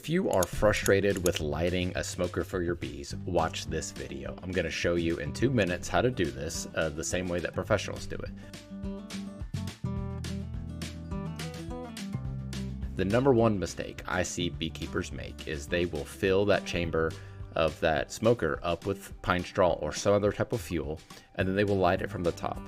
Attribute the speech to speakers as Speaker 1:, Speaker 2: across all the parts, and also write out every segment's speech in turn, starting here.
Speaker 1: If you are frustrated with lighting a smoker for your bees, watch this video. I'm going to show you in 2 minutes how to do this the same way that professionals do it. The number one mistake I see beekeepers make is they will fill that chamber of that smoker up with pine straw or some other type of fuel, and then they will light it from the top.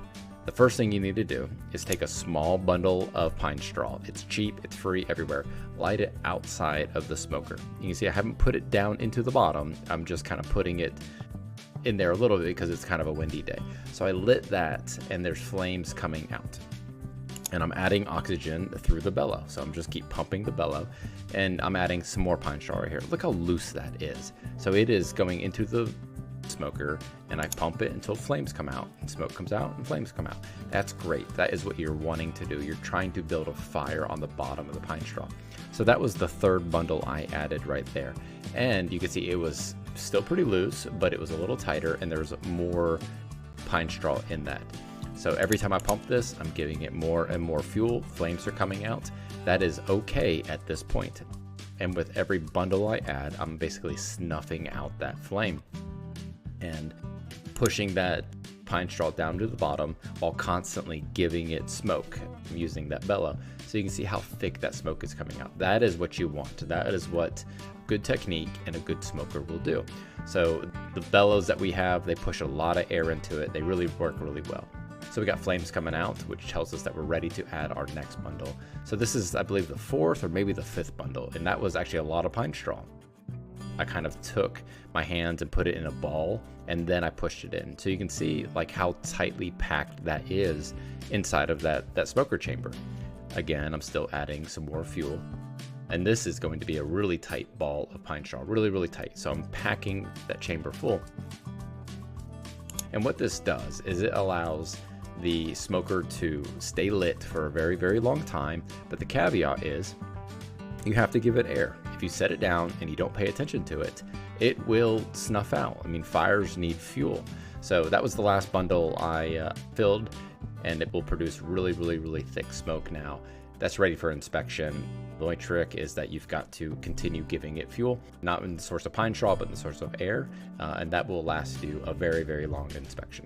Speaker 1: The first thing you need to do is take a small bundle of pine straw. It's cheap, it's free everywhere. Light it outside of the smoker. You can see I haven't put it down into the bottom. I'm just kind of putting it in there a little bit because it's kind of a windy day. So I lit that and there's flames coming out. And I'm adding oxygen through the bellow. So I'm just keep pumping the bellow and I'm adding some more pine straw right here. Look how loose that is. So it is going into the smoker and I pump it until flames come out and smoke comes out and flames come out. That's great. That is what you're wanting to do. You're trying to build a fire on the bottom of the pine straw. So that was the third bundle I added right there. And you can see it was still pretty loose, but it was a little tighter and there's more pine straw in that. So every time I pump this, I'm giving it more and more fuel. Flames are coming out. That is okay at this point. And with every bundle I add, I'm basically snuffing out that flame and pushing that pine straw down to the bottom while constantly giving it smoke using that bellow. So you can see how thick that smoke is coming out. That is what you want. That is what good technique and a good smoker will do. So the bellows that we have, they push a lot of air into it. They really work really well. So we got flames coming out, which tells us that we're ready to add our next bundle. So this is, I believe, the fourth or maybe the fifth bundle, and that was actually a lot of pine straw. I kind of took my hands and put it in a ball and then I pushed it in. So you can see like how tightly packed that is inside of that smoker chamber. Again, I'm still adding some more fuel. And this is going to be a really tight ball of pine straw, really, really tight. So I'm packing that chamber full. And what this does is it allows the smoker to stay lit for a very, very long time. But the caveat is you have to give it air. If you set it down and you don't pay attention to it, it will snuff out. I mean, fires need fuel. So that was the last bundle I filled, and it will produce really, really, really thick smoke now. That's ready for inspection. The only trick is that you've got to continue giving it fuel, not in the source of pine straw, but in the source of air, and that will last you a very, very long inspection.